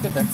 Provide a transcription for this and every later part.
good there.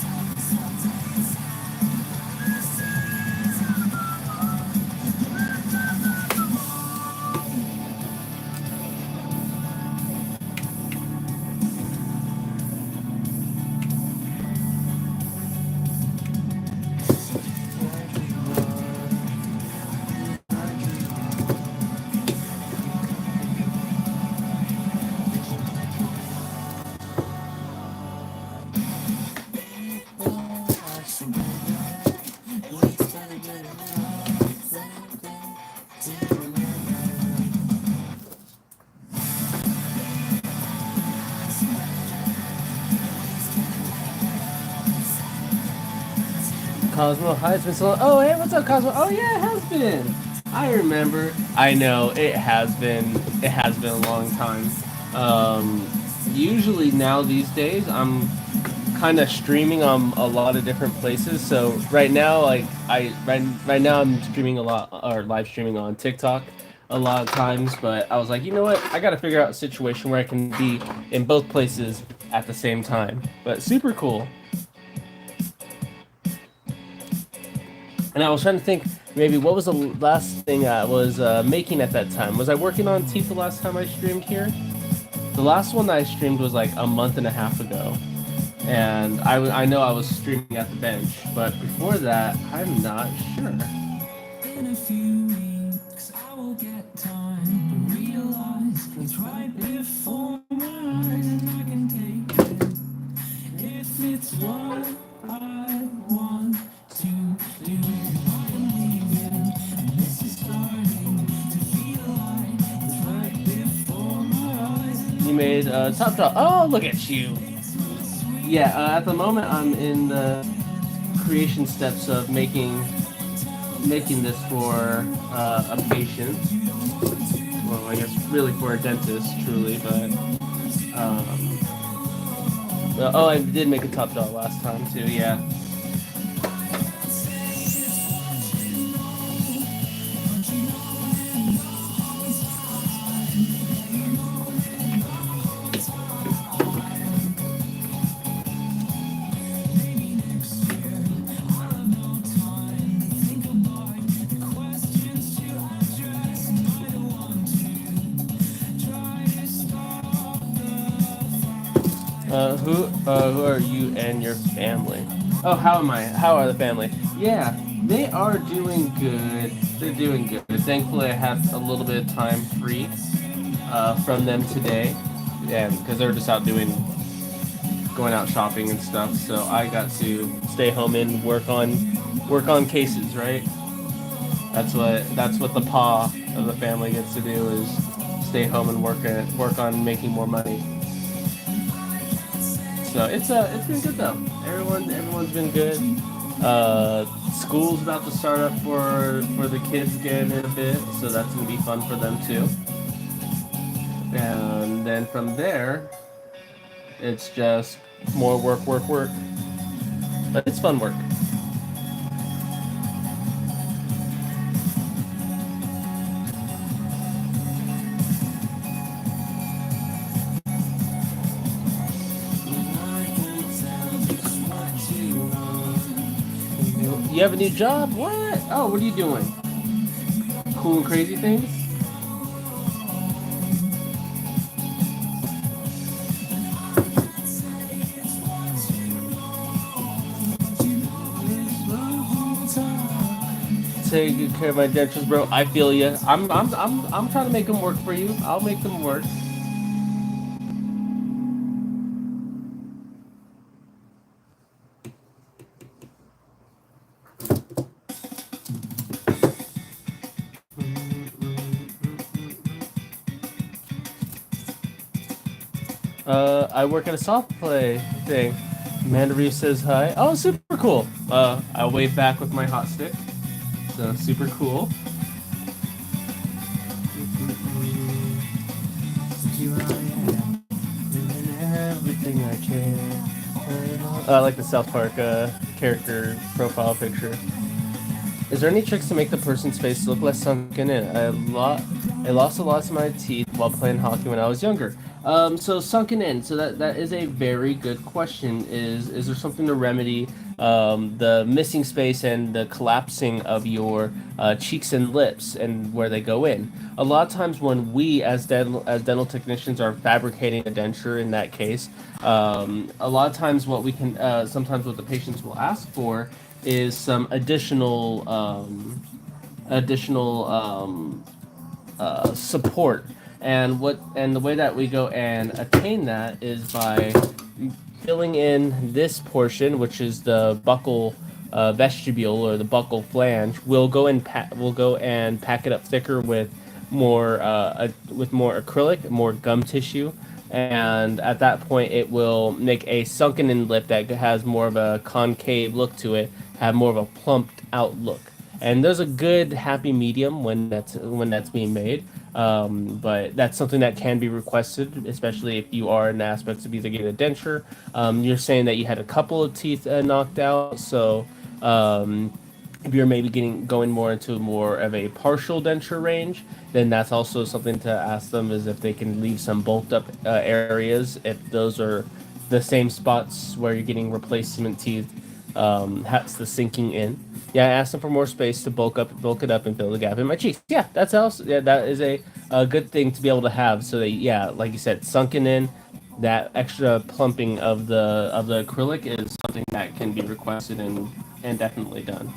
Cosmo, hi, it's been so long. Oh, hey, what's up, Cosmo? Oh, yeah, it has been. I remember. I know it has been. It has been a long time. Usually now these days, I'm kind of streaming on a lot of different places. So right now, like right now, I'm streaming a lot or live streaming on TikTok a lot of times. But I was like, you know what? I got to figure out a situation where I can be in both places at the same time. But super cool. And I was trying to think, maybe what was the last thing I was making at that time? Was I working on Teeth the last time I streamed here? The last one that I streamed was like a month and a half ago. And I know I was streaming at the bench, but before that, I'm not sure. In a few weeks, I will get time to realize it's right before my eyes, and I can take it if it's what I want to do. I am leaving, and this is starting to feel like it's right before my eyes. You made top drop. Oh, look at you! Yeah, at the moment I'm in the creation steps of making this for a patient. Well, I guess really for a dentist, truly, but oh, I did make a top jaw last time too. Yeah. Who are you and your family? Oh, how am I? How are the family? Yeah, they are doing good. They're doing good. Thankfully, I have a little bit of time free from them today, and because they're just out going out shopping and stuff. So I got to stay home and work on cases. Right. That's what the paw of the family gets to do is stay home and work on making more money. So it's been good though. Everyone's been good. School's about to start up for the kids again in a bit, so that's gonna be fun for them too. And then from there, it's just more work, work, work. But it's fun work. You have a new job? What? Oh, what are you doing? Cool and crazy things? Take good care of my dentures, bro. I feel you. I'm trying to make them work for you. I'll make them work. I work at a soft play thing. Amanda Reeves says hi. Oh, super cool. I wave back with my hot stick. So super cool. Everything I can. I like the South Park character profile picture. Is there any tricks to make the person's face look less sunken in? I lost a lot of my teeth while playing hockey when I was younger. So sunken in. So that is a very good question. Is there something to remedy the missing space and the collapsing of your cheeks and lips and where they go in? A lot of times when we as dental technicians are fabricating a denture in that case, a lot of times what we can sometimes what the patients will ask for is some additional support. And the way that we go and attain that is by filling in this portion, which is the buccal vestibule or the buccal flange. We'll go and pack it up thicker with more acrylic, more gum tissue, and at that point it will make a sunken in lip that has more of a concave look to it, have more of a plumped out look. And there's a good happy medium when that's being made. But that's something that can be requested, especially if you are in aspects of either getting a denture. You're saying that you had a couple of teeth knocked out, so um, if you're maybe getting going more into more of a partial denture range, then that's also something to ask them is if they can leave some bulked up areas if those are the same spots where you're getting replacement teeth. Has the sinking in. Yeah, I asked them for more space to bulk it up, and fill the gap in my cheeks. Yeah, that's also yeah, that is a good thing to be able to have. So that yeah, like you said, sunken in, that extra plumping of the acrylic is something that can be requested and definitely done.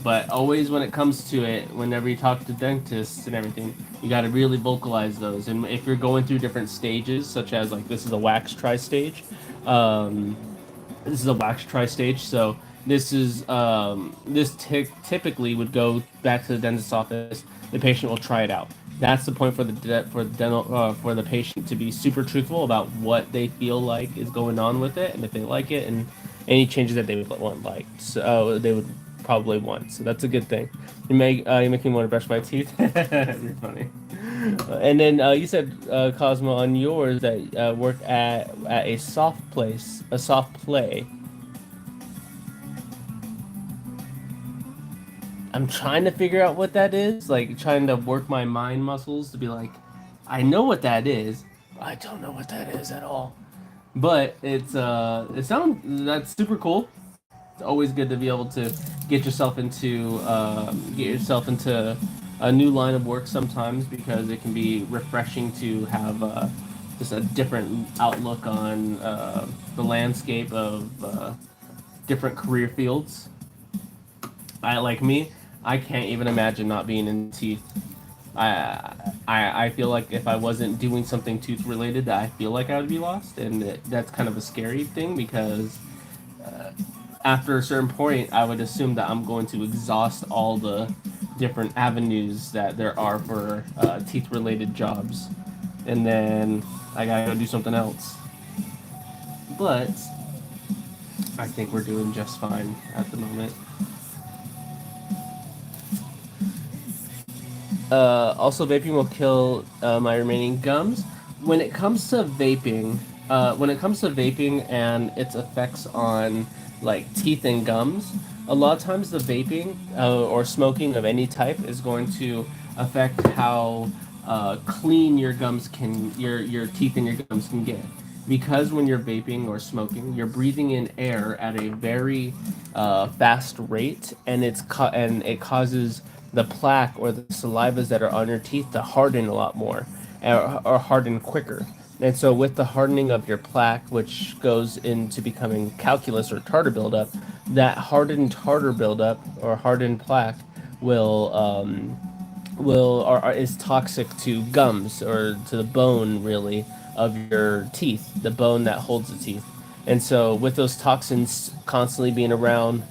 But always when it comes to it, whenever you talk to dentists and everything, you got to really vocalize those. And if you're going through different stages, such as like this is a wax try stage, um, this is a wax try stage, so typically would go back to the dentist's office. The patient will try it out. That's the point for the dental for the patient to be super truthful about what they feel like is going on with it, and if they like it, and any changes that they would want like so they would probably want. So that's a good thing. You make me want to brush my teeth. You're funny. And then you said Cosmo on yours that work at a soft place, a soft play. I'm trying to figure out what that is, like trying to work my mind muscles to be like, I know what that is, but I don't know what that is at all. But it sounds that's super cool. It's always good to be able to get yourself into a new line of work sometimes because it can be refreshing to have just a different outlook on the landscape of different career fields. I like me. I can't even imagine not being in teeth. I feel like if I wasn't doing something tooth related, that I feel like I would be lost, and that's kind of a scary thing because after a certain point, I would assume that I'm going to exhaust all the different avenues that there are for teeth related jobs, and then I gotta go do something else. But I think we're doing just fine at the moment. Also, vaping will kill my remaining gums. When it comes to vaping and its effects on like teeth and gums, a lot of times the vaping or smoking of any type is going to affect how clean your teeth and your gums can get. Because when you're vaping or smoking, you're breathing in air at a very fast rate, and and it causes the plaque or the salivas that are on your teeth to harden a lot more or harden quicker. And so, with the hardening of your plaque, which goes into becoming calculus or tartar buildup, that hardened tartar buildup or hardened plaque will is toxic to gums or to the bone really of your teeth, the bone that holds the teeth. And so with those toxins constantly being around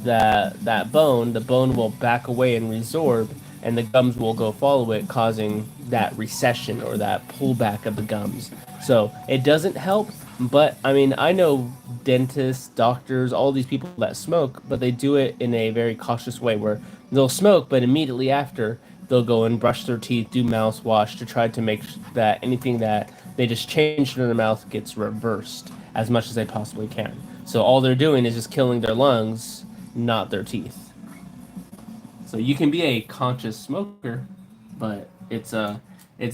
that bone, the bone will back away and resorb, and the gums will go follow it, causing that recession or that pullback of the gums. So it doesn't help, but I mean, I know dentists, doctors, all these people that smoke, but they do it in a very cautious way where they'll smoke, but immediately after they'll go and brush their teeth, do mouthwash to try to make that anything that they just changed in their mouth gets reversed as much as they possibly can. So all they're doing is just killing their lungs, not their teeth. So you can be a conscious smoker, but it's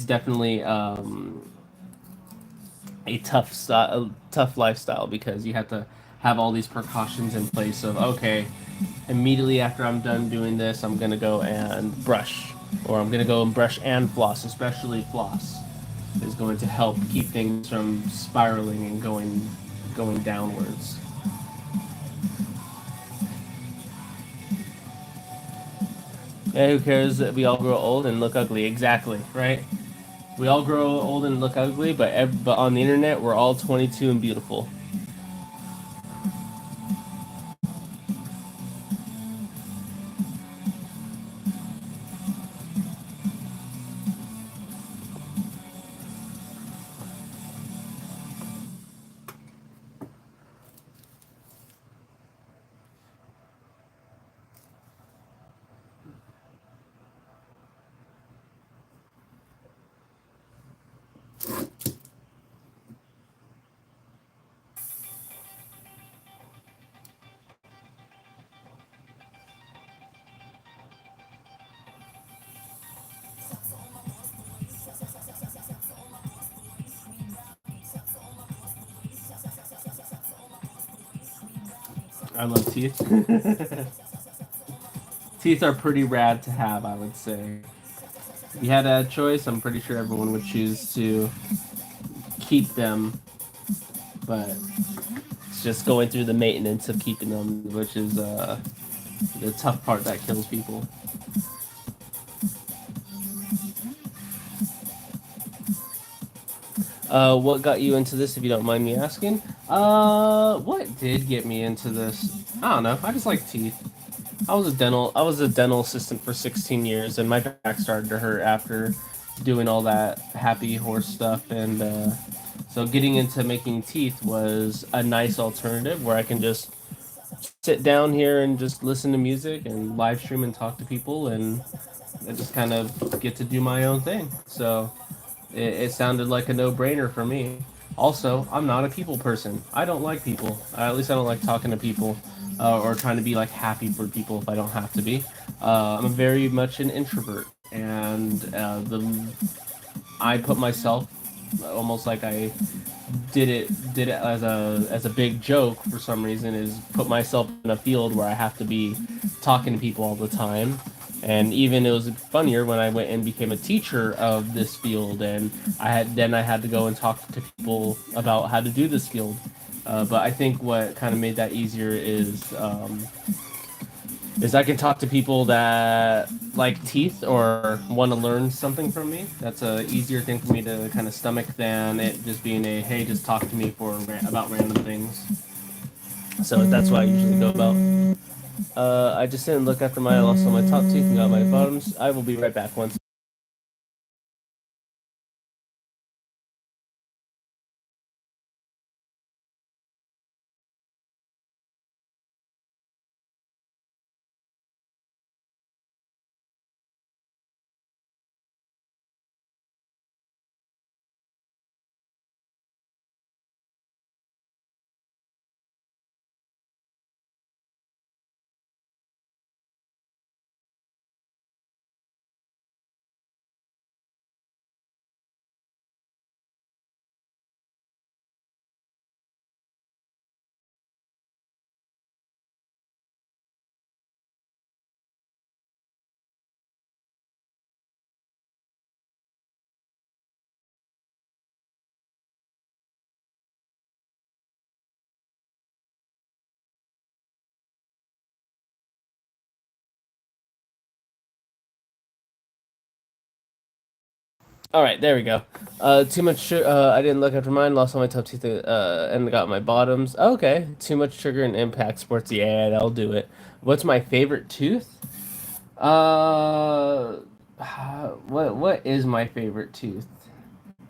definitely a tough lifestyle because you have to have all these precautions in place of okay, immediately after I'm done doing this, I'm gonna go and brush, or I'm gonna go and brush and floss, especially floss is going to help keep things from spiraling and going downwards. Yeah, who cares that we all grow old and look ugly? Exactly, right? We all grow old and look ugly, but on the internet, we're all 22 and beautiful. I love teeth. Teeth are pretty rad to have, I would say. If you had a choice, I'm pretty sure everyone would choose to keep them, but it's just going through the maintenance of keeping them, which is the tough part that kills people. What got you into this, if you don't mind me asking? What did get me into this? I don't know. I just like teeth. I was a dental assistant for 16 years, and my back started to hurt after doing all that happy horse stuff, and so getting into making teeth was a nice alternative where I can just sit down here and just listen to music and live stream and talk to people, and I just kind of get to do my own thing. So it sounded like a no-brainer for me. Also, I'm not a people person. I don't like people. At least I don't like talking to people or trying to be like happy for people if I don't have to be. I'm very much an introvert, and the I put myself almost like I did it as a big joke for some reason is put myself in a field where I have to be talking to people all the time. And even it was funnier when I went and became a teacher of this field, and I had to go and talk to people about how to do this field. But I think what kind of made that easier is I can talk to people that like teeth or want to learn something from me. That's a easier thing for me to kind of stomach than it just being a hey, just talk to me for about random things. So that's what I usually go about. I just didn't look after my I lost all my top teeth and got my bottoms. I will be right back once. All right, there we go. Too much. I didn't look after mine. Lost all my top teeth. And got my bottoms. Okay. Too much sugar and impact sports. Yeah, that'll do it. What's my favorite tooth? Uh, what is my favorite tooth?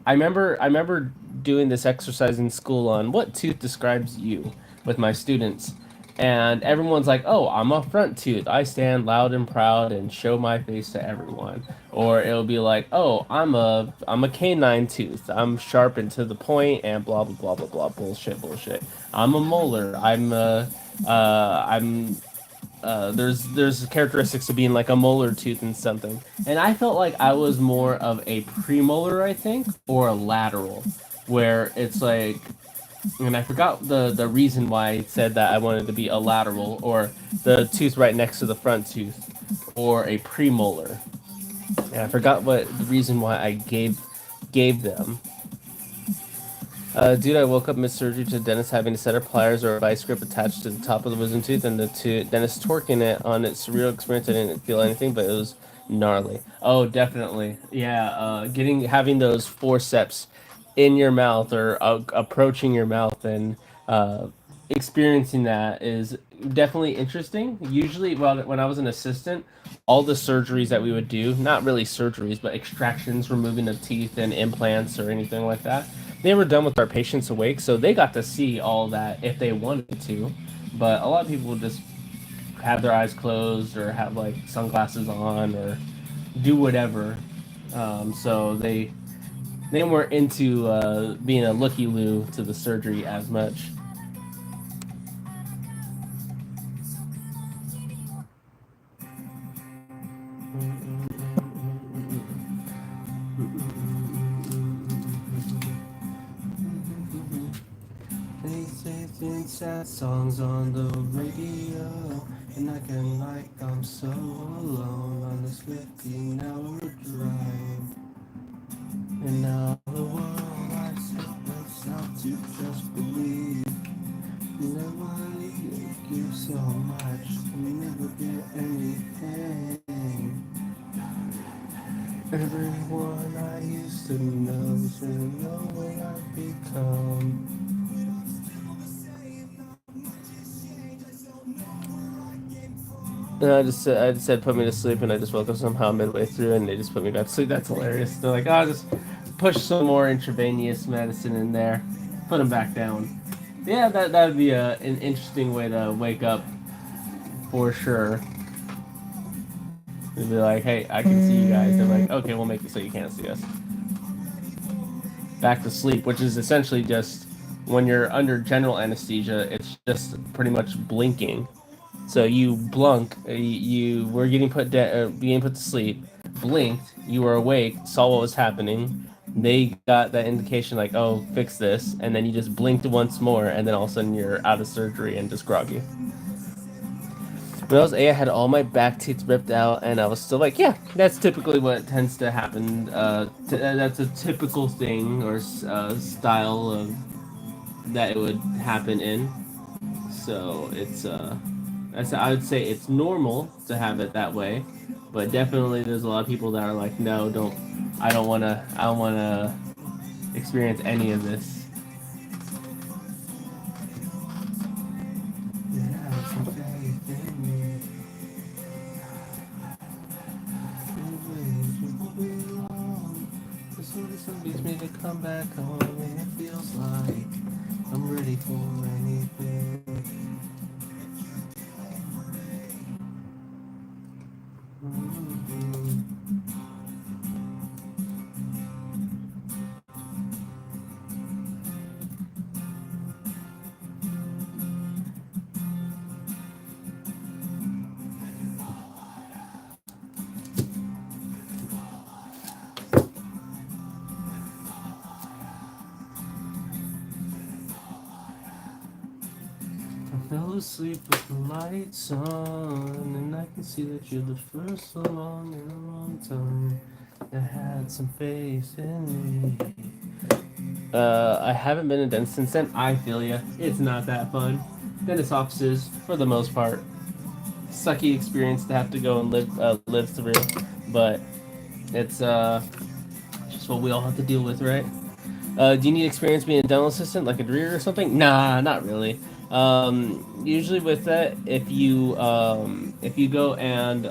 I remember doing this exercise in school on what tooth describes you with my students. And everyone's like, "Oh, I'm a front tooth. I stand loud and proud and show my face to everyone." Or it'll be like, "Oh, I'm a canine tooth. I'm sharp and to the point and blah blah blah blah blah bullshit. I'm a molar. I'm there's characteristics of being like a molar tooth and something. And I felt like I was more of a premolar, I think, or a lateral, where it's like, and I forgot the reason why I said that I wanted to be a lateral or the tooth right next to the front tooth or a premolar. And I forgot what the reason why I gave them. Dude, I woke up mid-surgery to the dentist having a set of pliers or a vice grip attached to the top of the wisdom tooth, and the dentist torquing it on its surreal experience. I didn't feel anything, but it was gnarly. Oh, definitely, yeah. Having those forceps in your mouth or approaching your mouth and uh, experiencing that is definitely interesting. Usually, well, when I was an assistant, all the surgeries that we would do, not really surgeries, but extractions, removing of teeth and implants or anything like that, they were done with our patients awake, so they got to see all that if they wanted to. But a lot of people would just have their eyes closed or have like sunglasses on or do whatever. So they weren't into being a looky loo to the surgery as much. They say sad songs on the radio, and I can like I'm so alone on this 15-hour drive. And now the world I set myself to just believe. Nobody gives so much, we never get anything. Everyone I used to know should know what I've become. And I just said put me to sleep, and I just woke up somehow midway through, and they just put me back to sleep. That's hilarious. They're like, oh, just push some more intravenous medicine in there, put them back down. Yeah, that would be an interesting way to wake up for sure. They'd be like, hey, I can see you guys. They're like, okay, we'll make it so you can't see us. Back to sleep, which is essentially just when you're under general anesthesia, it's just pretty much blinking. So you blunk, you were being put to sleep, blinked, you were awake, saw what was happening. They got that indication like, oh, fix this, and then you just blinked once more, and then all of a sudden you're out of surgery and just groggy. When I was A, I had all my back teeth ripped out, and I was still like, yeah, that's typically what tends to happen. That's a typical thing or style of that it would happen in. So I would say it's normal to have it that way, but definitely there's a lot of people that are like, no, don't. I don't wanna experience any of this. Beats me to come back home, and it feels like I'm ready for anything. I fell asleep with the lights on, and I can see that you're the first along in a long time that had some faith in me. I haven't been in dentist since then. I feel ya. It's not that fun. Dentist offices, for the most part, sucky experience to have to go and live through, but it's just what we all have to deal with, right? Do you need experience being a dental assistant, like a career or something? Nah, not really. Usually with that, if you go and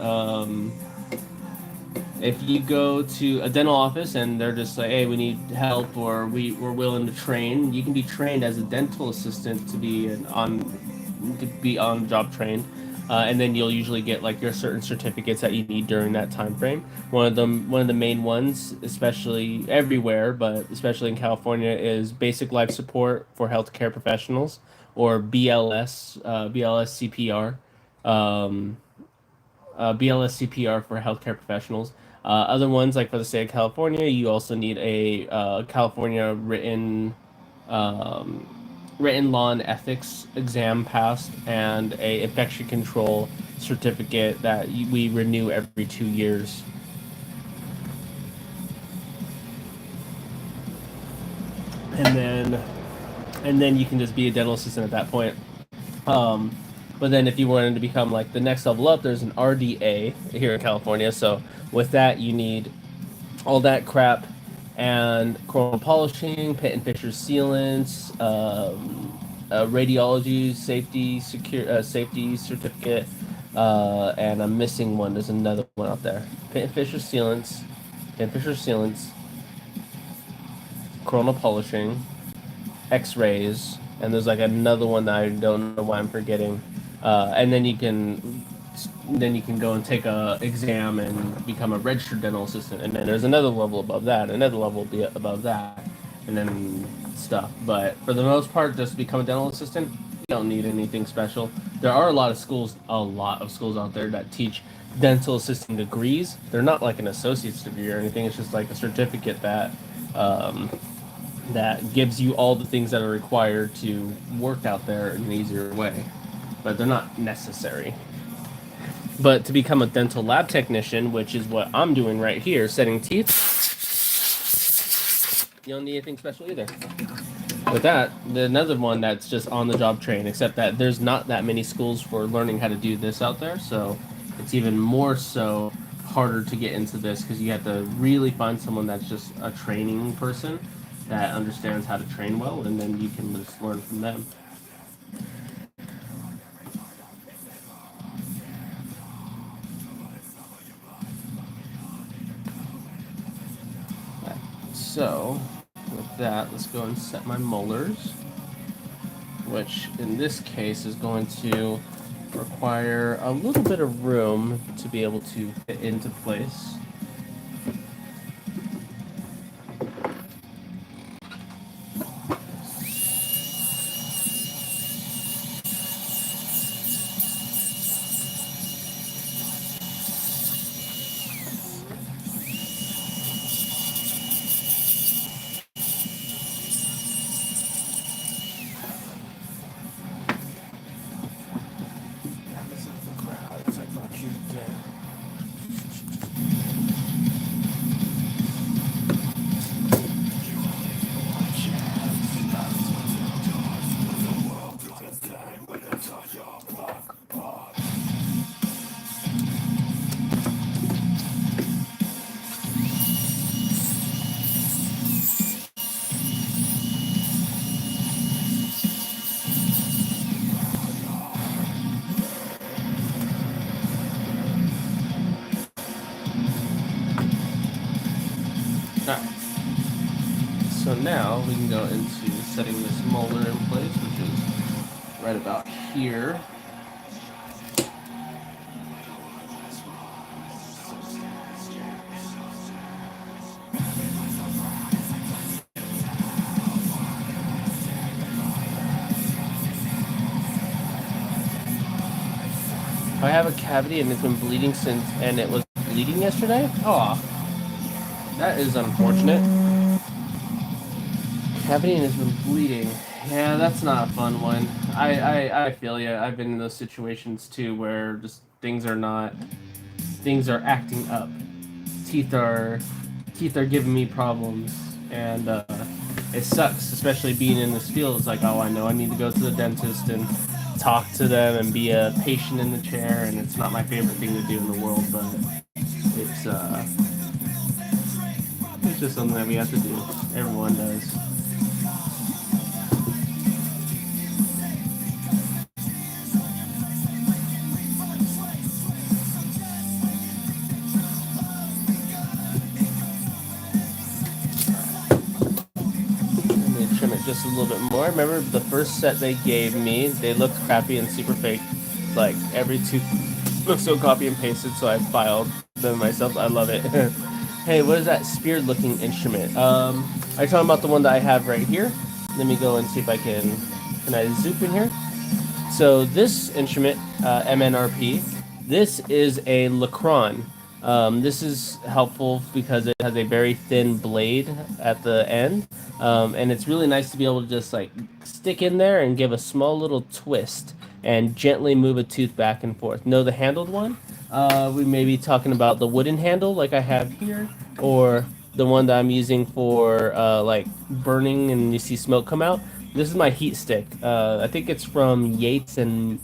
if you go to a dental office and they're just like, hey, we need help or we're willing to train, you can be trained as a dental assistant to be on job trained. And then you'll usually get like your certain certificates that you need during that time frame. One of the main ones, especially everywhere, but especially in California, is basic life support for healthcare professionals, or BLS CPR. Um, BLS CPR for healthcare professionals. Other ones, like for the state of California, you also need a California written. um, written law and ethics exam passed, and a infection control certificate that we renew every 2 years. And then you can just be a dental assistant at that point. Um, but then if you wanted to become like the next level up, there's an RDA here in California. So with that, you need all that crap and coral polishing, Pitt and Fisher sealants, radiology safety certificate, and I'm missing one. There's another one out there. Pitt and Fisher sealants, coronal polishing, X-rays, and there's like another one that I don't know why I'm forgetting. And then you can go and take a exam and become a registered dental assistant. And then there's another level above that, another level above that, and then stuff. But for the most part, just to become a dental assistant, you don't need anything special. There are a lot of schools out there that teach dental assisting degrees. They're not like an associate's degree or anything. It's just like a certificate um, that gives you all the things that are required to work out there in an easier way, but they're not necessary. But to become a dental lab technician, which is what I'm doing right here, setting teeth, you don't need anything special either. With that, another one that's just on the job train, except that there's not that many schools for learning how to do this out there, so it's even more so harder to get into this because you have to really find someone that's just a training person that understands how to train well, and then you can just learn from them. So, with that, let's go and set my molars, which in this case is going to require a little bit of room to be able to fit into place. Alright, so now we can go into setting this molar in place, which is right about here. I have a cavity and it's been bleeding and it was bleeding yesterday? Oh, that is unfortunate. Cavity and has been bleeding. Yeah, that's not a fun one. I feel you. I've been in those situations too where just things are acting up. Teeth are teeth are giving me problems, and it sucks, especially being in this field. It's like, oh, I know I need to go to the dentist and talk to them and be a patient in the chair, and it's not my favorite thing to do in the world, but it's uh, it's just something that we have to do. Everyone does. Trim it just a little bit more. Remember the first set they gave me, they looked crappy and super fake. Like every tooth looked so copy and pasted, so I filed them myself. I love it. Hey, what is that spear looking instrument? Are you talking about the one that I have right here? Let me go and see if I can I zoom in here? So this instrument, MNRP, this is a Lacron. This is helpful because it has a very thin blade at the end. And it's really nice to be able to just like stick in there and give a small little twist and gently move a tooth back and forth. Know the handled one? We may be talking about the wooden handle like I have here, or the one that I'm using for like burning and you see smoke come out. This is my heat stick. I think it's from Yates and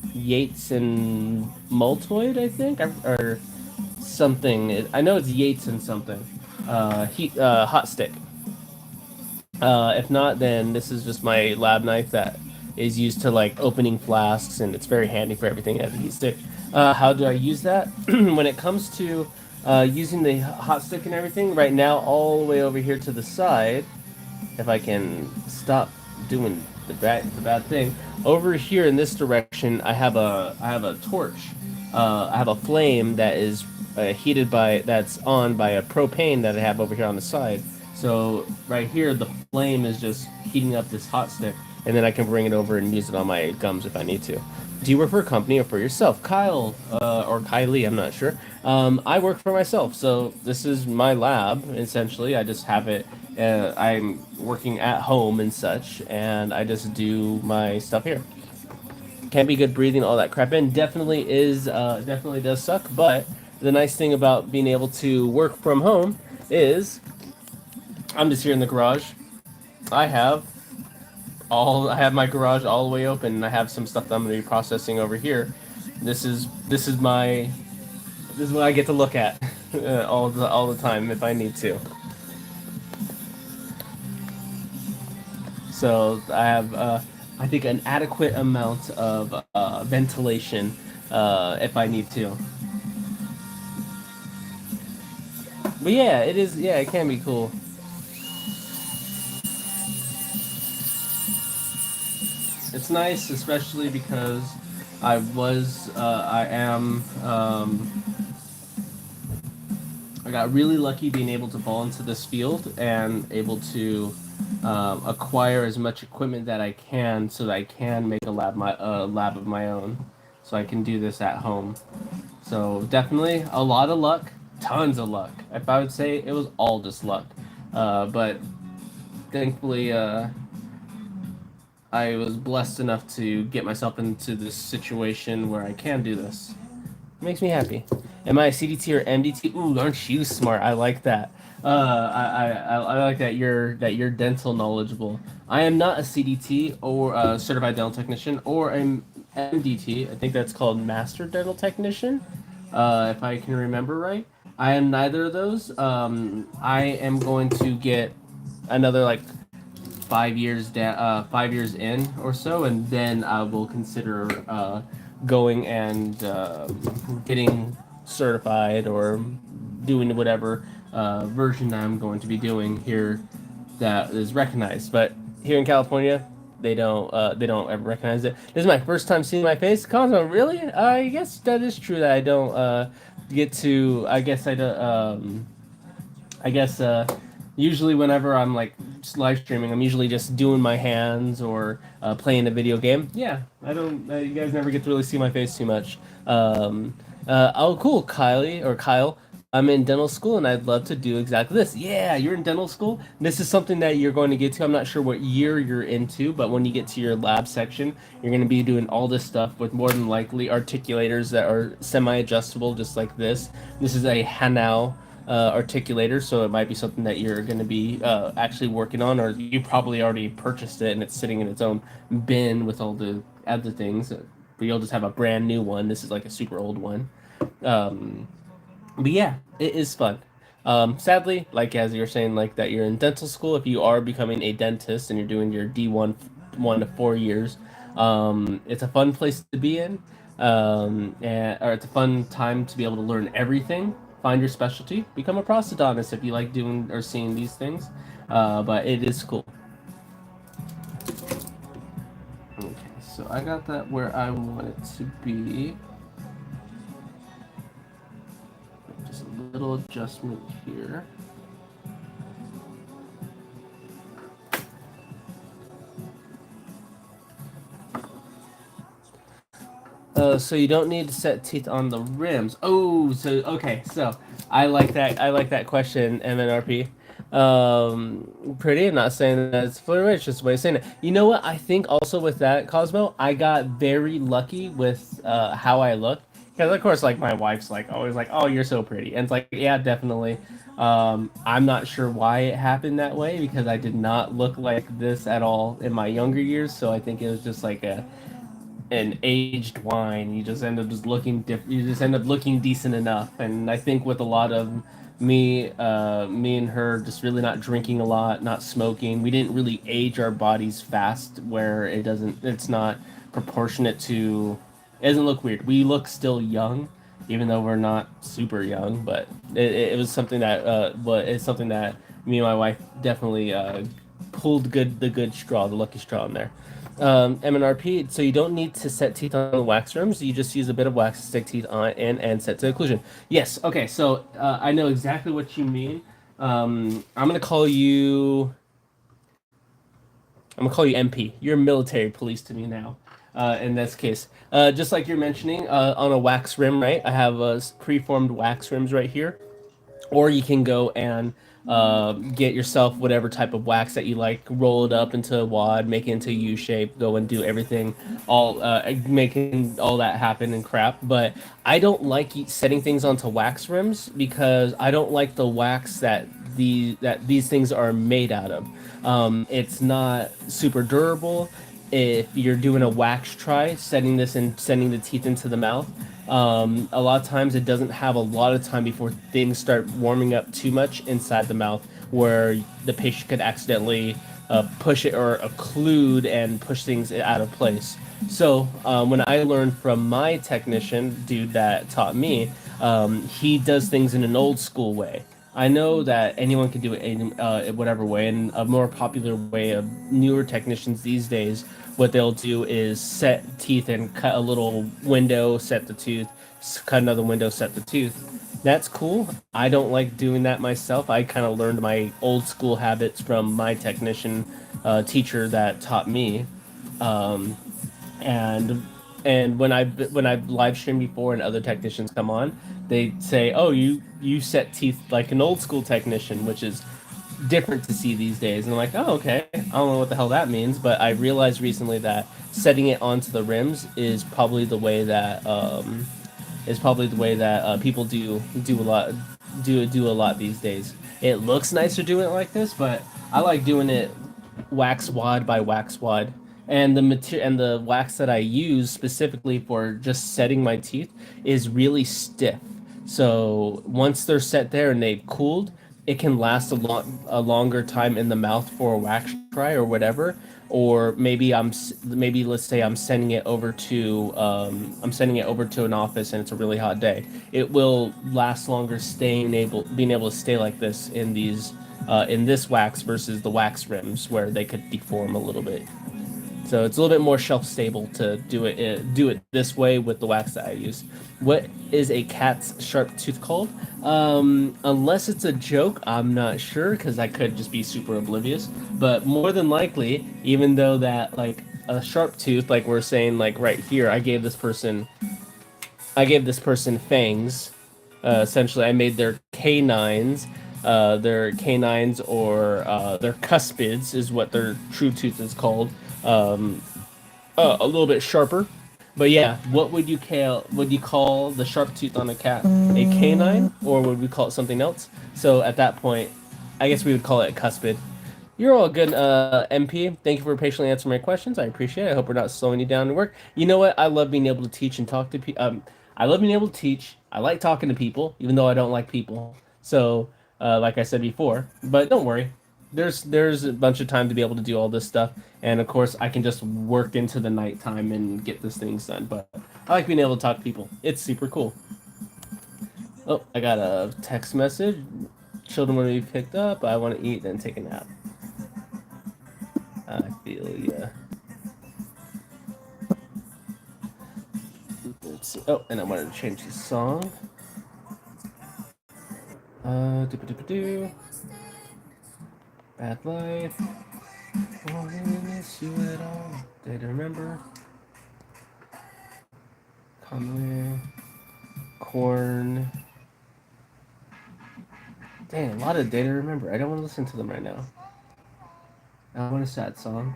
Maltoid, I think, or something. I know it's Yates and something. Heat hot stick. If not, then this is just my lab knife that is used to like opening flasks, and it's very handy for everything as a heat stick. How do I use that? When it comes to using the hot stick and everything, right now, all the way over here to the side, if I can stop doing the bad thing, over here in this direction, I have a torch. I have a flame that is that's on by a propane that I have over here on the side. So right here, the flame is just heating up this hot stick, and then I can bring it over and use it on my gums if I need to. Do you work for a company or for yourself, Kyle or Kylie? I'm not sure. I work for myself, so this is my lab essentially. I just have it. I'm working at home and such, and I just do my stuff here. Can be good breathing all that crap in. Definitely is. Definitely does suck. But the nice thing about being able to work from home is I'm just here in the garage. I have I have my garage all the way open, and I have some stuff that I'm going to be processing over here. This is what I get to look at all the time if I need to. So I have I think an adequate amount of ventilation if I need to. But yeah, it is. Yeah, it can be cool. It's nice, especially because I am, I got really lucky being able to fall into this field and able to acquire as much equipment that I can so that I can make a lab of my own, so I can do this at home. So definitely a lot of luck, tons of luck. If I would say it was all just luck, but thankfully I was blessed enough to get myself into this situation where I can do this. It makes me happy. Am I a CDT or MDT? Ooh, aren't you smart? I like that. I like that you're dental knowledgeable. I am not a CDT or a certified dental technician or an MDT. I think that's called master dental technician, if I can remember right. I am neither of those. I am going to get another like 5 years in or so, and then I will consider going and getting certified or doing whatever version I'm going to be doing here that is recognized. But here in California, they don't ever recognize it. This is my first time seeing my face. Cosmo, really? I guess that is true that I don't get to. I guess I don't. I guess usually whenever I'm like just live streaming, I'm usually just doing my hands or playing a video game. Yeah, I don't. You guys never get to really see my face too much. Oh, cool, Kylie or Kyle. I'm in dental school and I'd love to do exactly this. Yeah, you're in dental school. This is something that you're going to get to. I'm not sure what year you're into, but when you get to your lab section, you're going to be doing all this stuff with more than likely articulators that are semi-adjustable, just like this. This is a Hanau articulator, so it might be something that you're going to be actually working on, or you probably already purchased it and it's sitting in its own bin with all the other things. But you'll just have a brand new one. This is like a super old one. Um, but yeah, it is fun. Sadly, like as you were saying, like that you're in dental school. If you are becoming a dentist and you're doing your D1 1 to 4 years, it's a fun place to be in, or it's a fun time to be able to learn everything. Find your specialty, become a prosthodontist if you like doing or seeing these things. But it is cool. Okay, so I got that where I want it to be. Just a little adjustment here. So you don't need to set teeth on the rims. Oh, so okay, so I like that. I like that question, MNRP. Pretty. I'm not saying that it's flirty. It's just a way of saying it. You know what? I think also with that Cosmo, I got very lucky with how I look. Because of course, like my wife's like always like, "Oh, you're so pretty," and it's like, yeah, definitely. I'm not sure why it happened that way because I did not look like this at all in my younger years. So I think it was just like a an aged wine. You just end up just looking You just end up looking decent enough. And I think with a lot of me and her just really not drinking a lot, not smoking, we didn't really age our bodies fast where it doesn't. It's not proportionate to. It doesn't look weird. We look still young, even though we're not super young. But it was something that but it's something that me and my wife definitely pulled the good straw, the lucky straw in there. MNRP, so you don't need to set teeth on the wax rims. You just use a bit of wax to stick teeth on in and set to occlusion. Yes, okay, so I know exactly what you mean. I'm gonna call you. I'm gonna call you MP. You're military police to me now. In this case, just like you're mentioning, on a wax rim, right? I have preformed wax rims right here, or you can go and get yourself whatever type of wax that you like, roll it up into a wad, make it into a U shape, go and do everything, all making all that happen and crap. But I don't like setting things onto wax rims because I don't like the wax that these things are made out of. It's not super durable. If you're doing a wax try, setting this and sending the teeth into the mouth, a lot of times it doesn't have a lot of time before things start warming up too much inside the mouth, where the patient could accidentally push it or occlude and push things out of place. So when I learned from my technician, dude that taught me, he does things in an old school way. I know that anyone can do it in whatever way, and a more popular way of newer technicians these days, what they'll do is set teeth and cut a little window, set the tooth, cut another window, set the tooth. That's cool. I don't like doing that myself. I kind of learned my old school habits from my technician teacher that taught me. Um, and when I've live streamed before and other technicians come on, they say, "Oh, you set teeth like an old school technician," which is different to see these days. And I'm like, "Oh, okay. I don't know what the hell that means," but I realized recently that setting it onto the rims is probably the way that people do a lot these days. It looks nicer doing it like this, but I like doing it wax wad by wax wad. And the wax that I use specifically for just setting my teeth is really stiff. So once they're set there and they've cooled, it can last a longer time in the mouth for a wax try or whatever. Or maybe let's say I'm sending it over to an office and it's a really hot day. It will last longer being able to stay like this in this wax versus the wax rims where they could deform a little bit. So it's a little bit more shelf stable to do it this way with the wax that I use. What is a cat's sharp tooth called? Unless it's a joke, I'm not sure because I could just be super oblivious. But more than likely, even though that like a sharp tooth, like we're saying, like right here, I gave this person fangs. Essentially, I made their canines or their cuspids is what their true tooth is called. Um, a little bit sharper. But yeah, what would you call the sharp tooth on a cat? A canine, or would we call it something else? So at that point, I guess we would call it a cuspid. You're all good, MP. Thank you for patiently answering my questions. I appreciate it. I hope we're not slowing you down in work. You know what? I love being able to teach and talk to people. I love being able to teach. I like talking to people, even though I don't like people. So, like I said before, but don't worry. There's a bunch of time to be able to do all this stuff, and of course, I can just work into the nighttime and get this things done. But I like being able to talk to people. It's super cool. Oh, I got a text message. Children want to be picked up. I want to eat and take a nap. I feel yeah. Let's see. Oh, and I wanted to change the song. Doo. Bad life. Won't really miss you at all. Did I remember? Conway. Corn. Dang, a lot of Day to Remember. I don't want to listen to them right now. I want a sad song.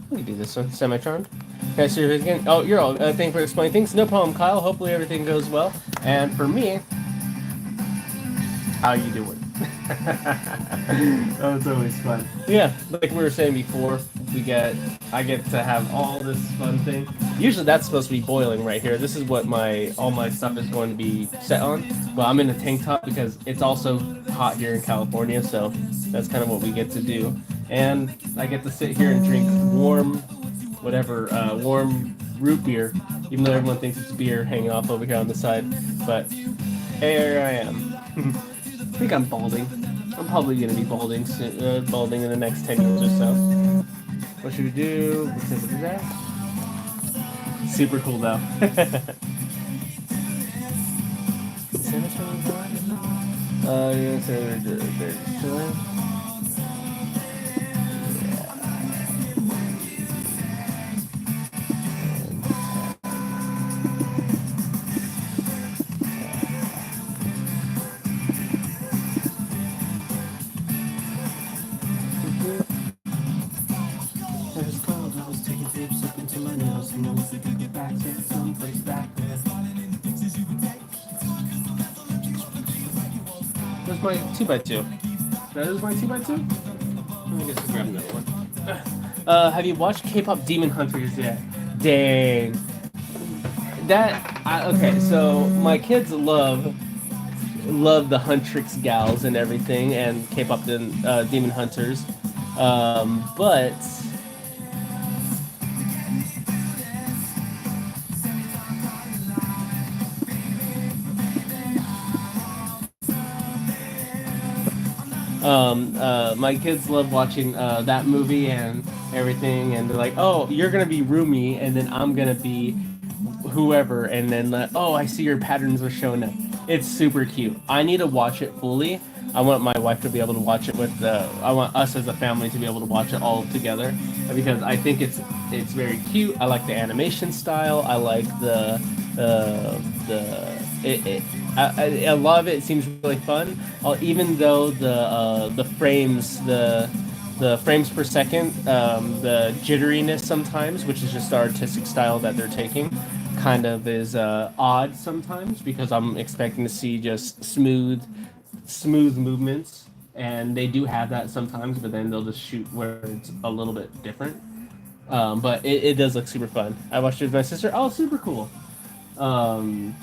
We can do this one. Semi-charmed. Can I see your again? Oh, you're all. Thank you for explaining things. No problem, Kyle. Hopefully everything goes well. And for me, how you doing? Oh, it's always fun. Yeah, like we were saying before, I get to have all this fun thing. Usually that's supposed to be boiling right here. This is what my all my stuff is going to be set on. But I'm in a tank top because it's also hot here in California, so that's kind of what we get to do. And I get to sit here and drink warm root beer, even though everyone thinks it's beer hanging off over here on the side. But here I am. I think I'm balding. I'm probably gonna be balding in the next 10 years or so. What should we do? Let's see what is that. Super cool though. Yeah, so they're chilling. Where's my 2x2? That is my 2x2? Let me just grab another one. Have you watched K-pop Demon Hunters yet? Dang. Okay, so my kids love the Huntrix gals and everything, and K-pop Demon Hunters. But my kids love watching that movie and everything, and they're like, "Oh, you're gonna be Rumi, and then I'm gonna be whoever," and then oh, I see your patterns are showing up. It's super cute. I need to watch it fully. I want my wife to be able to watch it with the. I want us as a family to be able to watch it all together because I think it's very cute. I like the animation style. I like the it a lot of it seems really fun. Even though the frames per second, the jitteriness sometimes, which is just the artistic style that they're taking, kind of is odd sometimes because I'm expecting to see just smooth movements, and they do have that sometimes, but then they'll just shoot where it's a little bit different. But it does look super fun. I watched it with my sister. Oh, super cool. Um,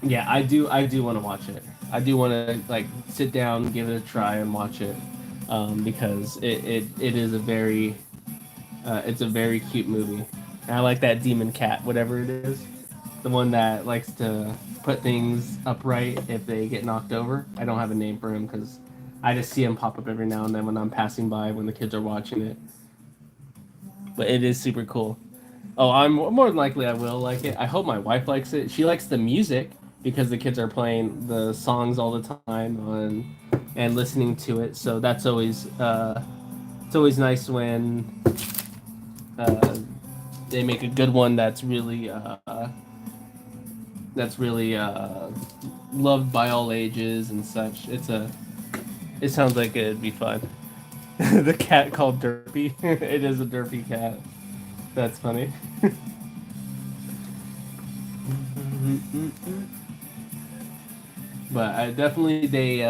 yeah, I do want to watch it. I do want to like sit down, give it a try, and watch it because it is it's a very cute movie. And I like that demon cat, whatever it is, the one that likes to put things upright if they get knocked over. I don't have a name for him because I just see him pop up every now and then when I'm passing by when the kids are watching it. But it is super cool. Oh, I'm more than likely I will like it. I hope my wife likes it. She likes the music because the kids are playing the songs all the time and listening to it. So that's always it's always nice when uh, they make a good one that's really loved by all ages and such. It sounds like it'd be fun. The cat called Derpy. It is a derpy cat. That's funny. But I definitely they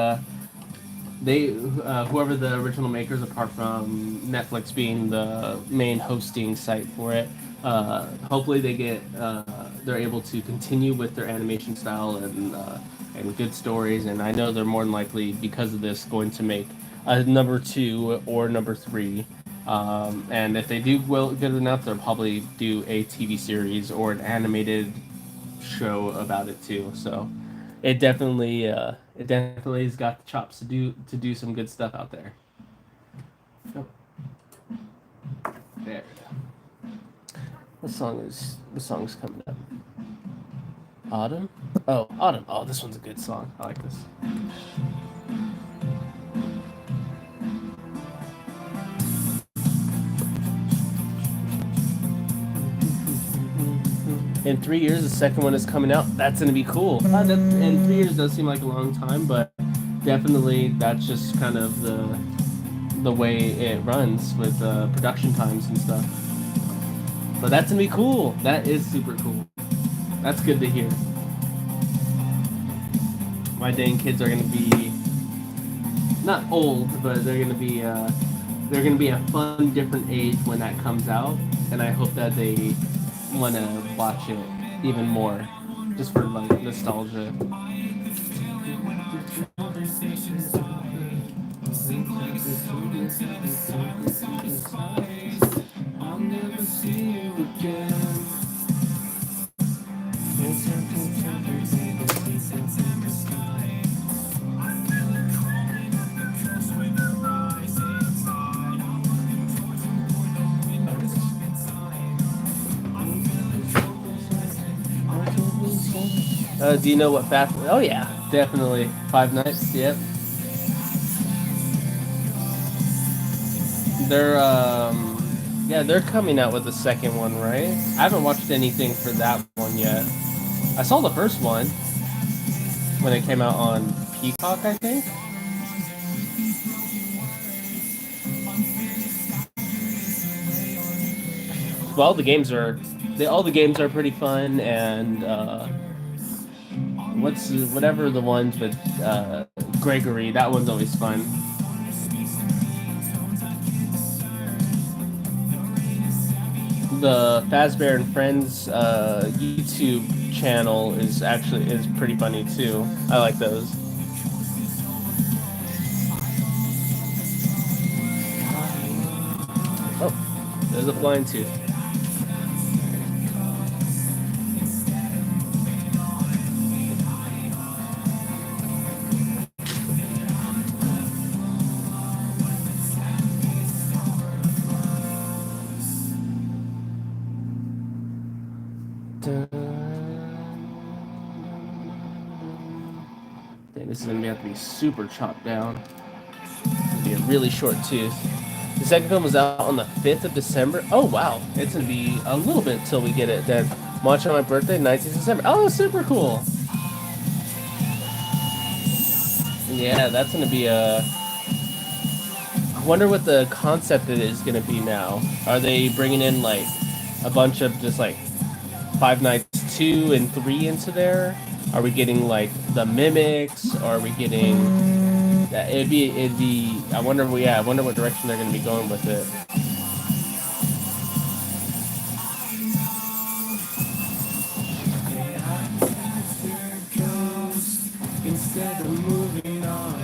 whoever the original makers, apart from Netflix being the main hosting site for it, hopefully they're able to continue with their animation style and good stories. And I know they're more than likely because of this going to make a number two or number three. And if they do well good enough, they'll probably do a TV series or an animated show about it too. So it definitely has got the chops to do some good stuff out there. Oh, there we go. What song's coming up? Autumn? Oh, Autumn. Oh, this one's a good song. I like this. in 3 years, the second one is coming out. That's gonna be cool. And 3 years does seem like a long time, but definitely that's just kind of the way it runs with production times and stuff. But that's gonna be cool. That is super cool. That's good to hear. My dang kids are gonna be not old, but they're gonna be a fun, different age when that comes out, and I hope that they want to watch it even more, just for like nostalgia. I'll never see you again. Do you know what Fast? Oh yeah, definitely Five Nights. Yep. They're yeah, they're coming out with the second one, right? I haven't watched anything for that one yet. I saw the first one when it came out on Peacock, I think. Well, all the games are pretty fun, and whatever the ones with Gregory, that one's always fun. The Fazbear and Friends YouTube channel is pretty funny too. I like those. Oh, there's a flying tooth. Dang, this is gonna have to be super chopped down. It's gonna be a really short tooth. The second film was out on the 5th of December. Oh wow, it's gonna be a little bit till we get it then. Watch on my birthday, 19th December. Oh, super cool. Yeah, that's gonna be a. I wonder what the concept it is gonna be now. Are they bringing in like a bunch of just like Five Nights 2 and 3 into there? Are we getting like the mimics? Are we getting? It'd be. I wonder. Yeah, I wonder what direction they're gonna be going with it. Instead of moving on.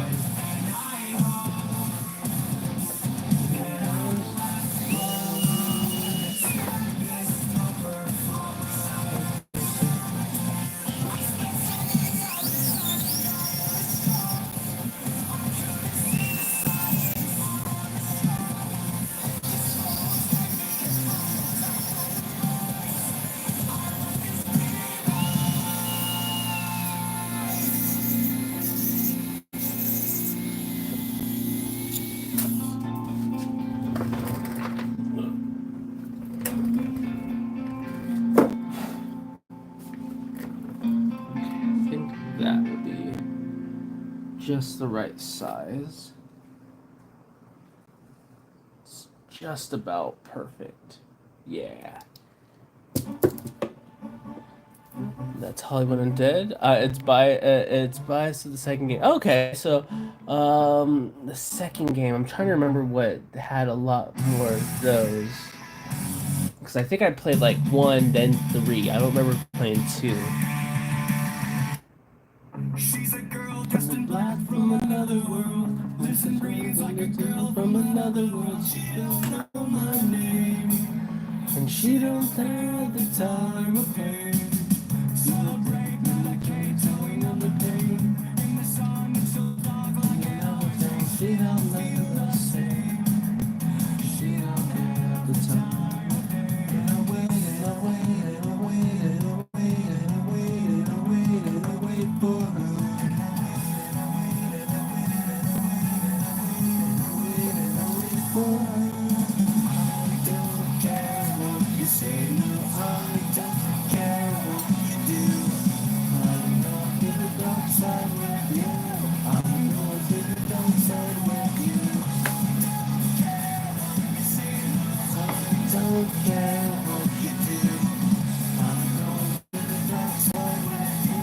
That would be just the right size. It's just about perfect. Yeah. That's Hollywood Undead. It's by so the second game. Okay, so the second game. I'm trying to remember what had a lot more of those. Because I think I played like 1, then 3. I don't remember playing 2. She's a girl dressed in black from another world. Lives and breathes like a girl from another world. She don't know my name, and she don't have the time of pain. Celebrate when I can't telling of the pain. In the sun, she'll talk like an elephant. She don't live the same. She don't have the time of pain. And I wait, and I wait, and I wait, and I wait, and I wait, and I wait, and I wait for her. I don't care what you say, no, I don't care. care what you do. I'm going to the dark side with you.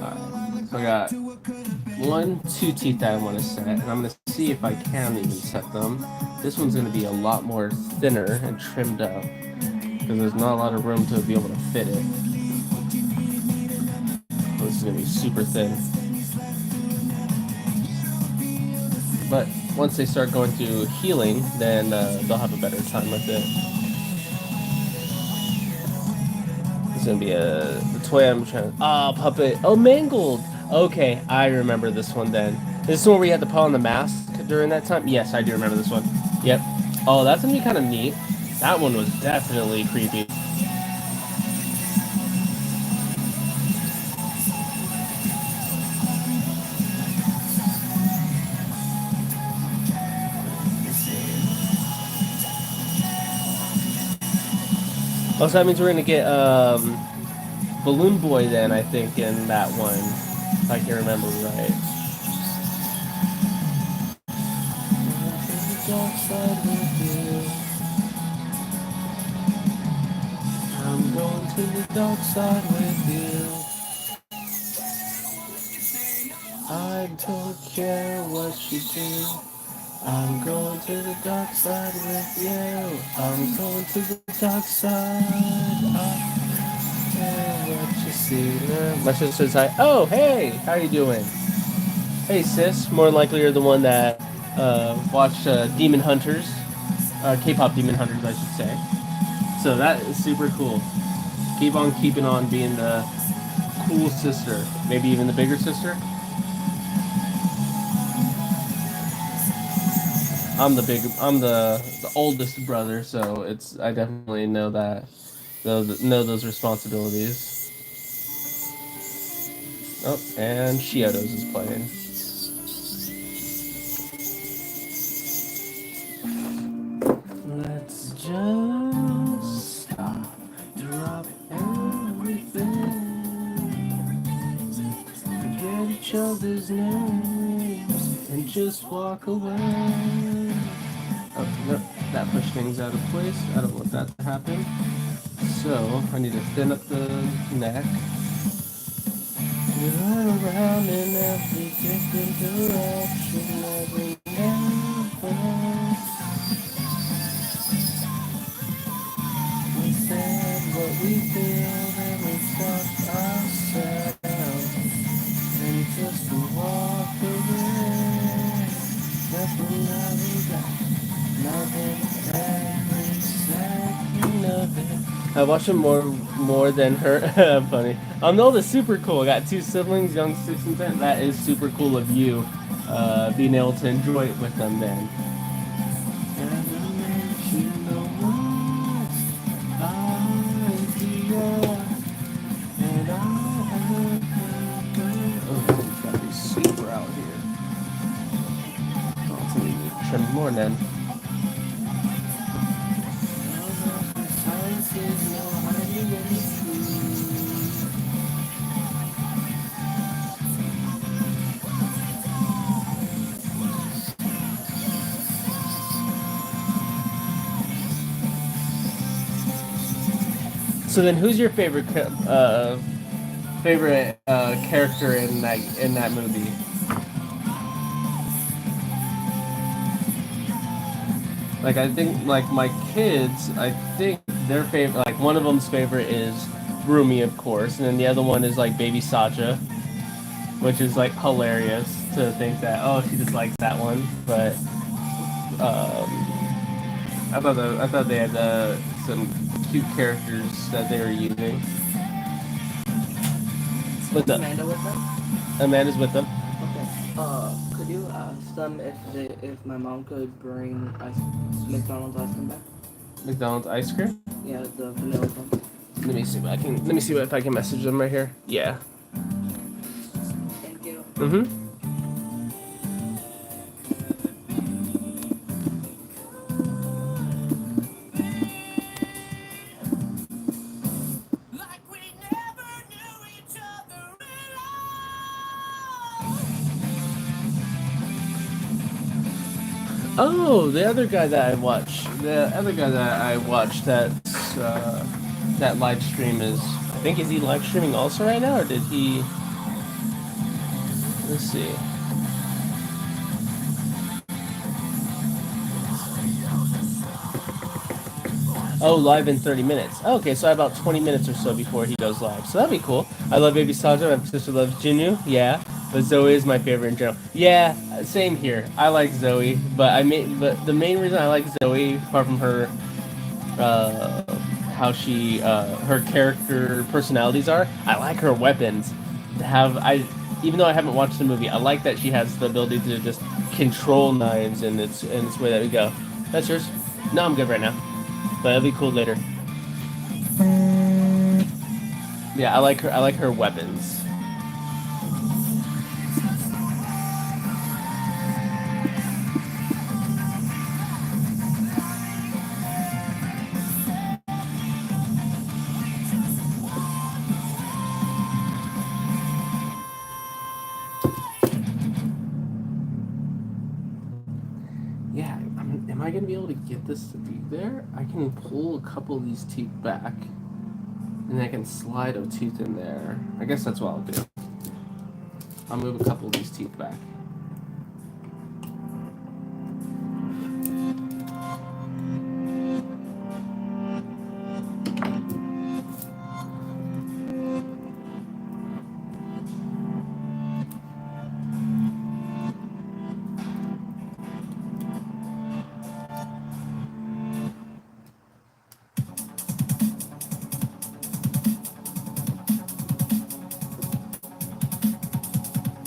Alright, so I got one, two teeth that I want to set, and I'm going to see if I can even set them. This one's going to be a lot more thinner and trimmed up because there's not a lot of room to be able to fit it. This is going to be super thin. But once they start going through healing, then they'll have a better time with it. It's going to be the toy I'm trying to... Oh, puppet. Oh, Mangled. Okay, I remember this one then. This is the one where you had to put on the mask during that time? Yes, I do remember this one. Yep. Oh, that's going to be kind of neat. That one was definitely creepy. Oh, so that means we're going to get Balloon Boy then, I think, in that one. If I can remember right. I'm going to the dark side with you. I don't care what you do. I'm going to the dark side with you. I'm going to the dark side. I don't care what you see. My sister's like, oh, hey, how you doing? Hey, sis. More than likely you're the one that watched Demon Hunters. K-pop Demon Hunters, I should say. So that is super cool. Keep on keeping on being the cool sister. Maybe even the bigger sister. I'm the oldest brother, so I definitely know those responsibilities. Oh, and Shiodos is playing. Let's just stop, drop everything, forget each other's names, and just walk away. Oh, no, that pushed things out of place. I don't want that to happen. So, I need to thin up the neck. We run around in every different direction, every never. We said what we feel, then we stop ourselves, and just walk away. Nothing that we got. Loving every second of it. I watch him more than her. Funny. No, that's super cool. I got 2 siblings, young 6 and 10. That is super cool of you, being able to enjoy it with them. Then. Oh, it's gotta be super out here. Oh, it's gonna need to trim more then. So then, who's your favorite character in that movie? Like I think like my kids, I think their favorite, like one of them's favorite is Brumi, of course, and then the other one is like Baby Sacha, which is like hilarious to think that she just likes that one, but I thought they had some cute characters that they were using. What's up? Amanda with them? Amanda's with them. Okay. Could you ask them if my mom could bring McDonald's ice cream back? McDonald's ice cream? Yeah, the vanilla one. Let me see if I can message them right here. Yeah. Thank you. Mm-hmm. Oh, the other guy that I watched, that live stream is. I think is he live streaming also right now, or did he? Let's see. Oh, live in 30 minutes. Okay, so about 20 minutes or so before he goes live. So that'd be cool. I love Baby Sajo. My sister loves Jinu. Yeah, but Zoe is my favorite in general. Yeah, same here. I like Zoe, but the main reason I like Zoe, apart from her, uh, how she, her character personalities are, I like her weapons. Even though I haven't watched the movie, I like that she has the ability to just control knives, and it's way that we go. That's yours. No, I'm good right now. But it'll be cool later. Yeah, I like her. I like her weapons. Yeah, am I gonna be able to get this to be there? I can pull a couple of these teeth back, and then I can slide a tooth in there. I guess that's what I'll do. I'll move a couple of these teeth back.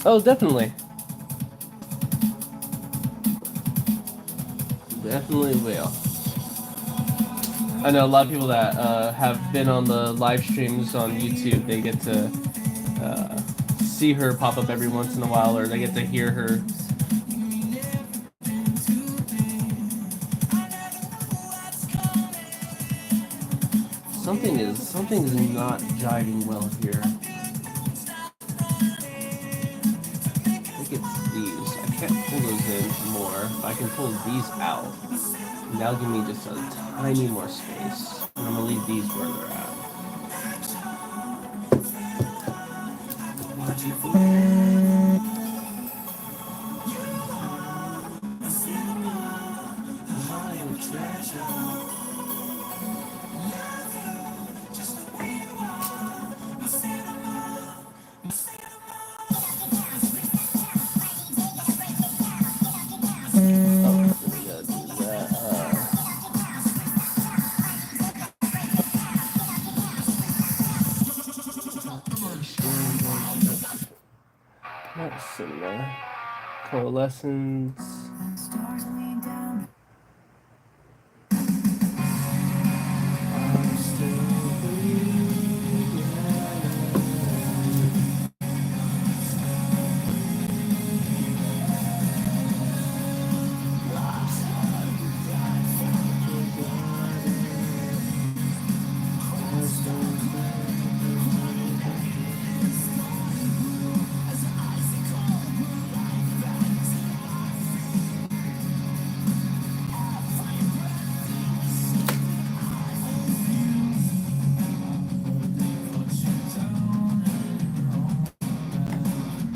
Oh, definitely. Definitely will. I know a lot of people that have been on the live streams on YouTube. They get to uh, see her pop up every once in a while, or they get to hear her. Something is not jiving well here. I think it's these. I can't pull those in more. If I can pull these out, that'll give me just a tiny more space. And I'm gonna leave these where they're at. Coalescence.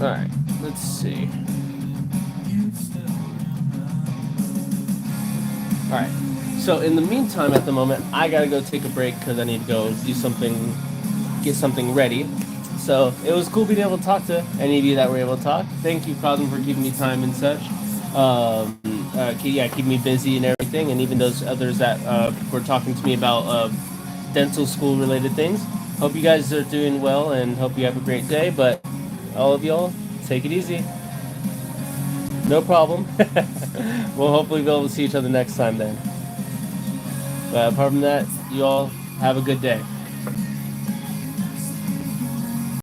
Alright, let's see. Alright, so in the meantime, at the moment, I gotta go take a break because I need to go do something, get something ready. So it was cool being able to talk to any of you that were able to talk. Thank you, Cosmo, for keeping me time and such. Keep me busy and everything, and even those others that were talking to me about dental school related things. Hope you guys are doing well and hope you have a great day. But all of y'all, take it easy. No problem. We'll hopefully be able to see each other next time then. But apart from that, you all have a good day.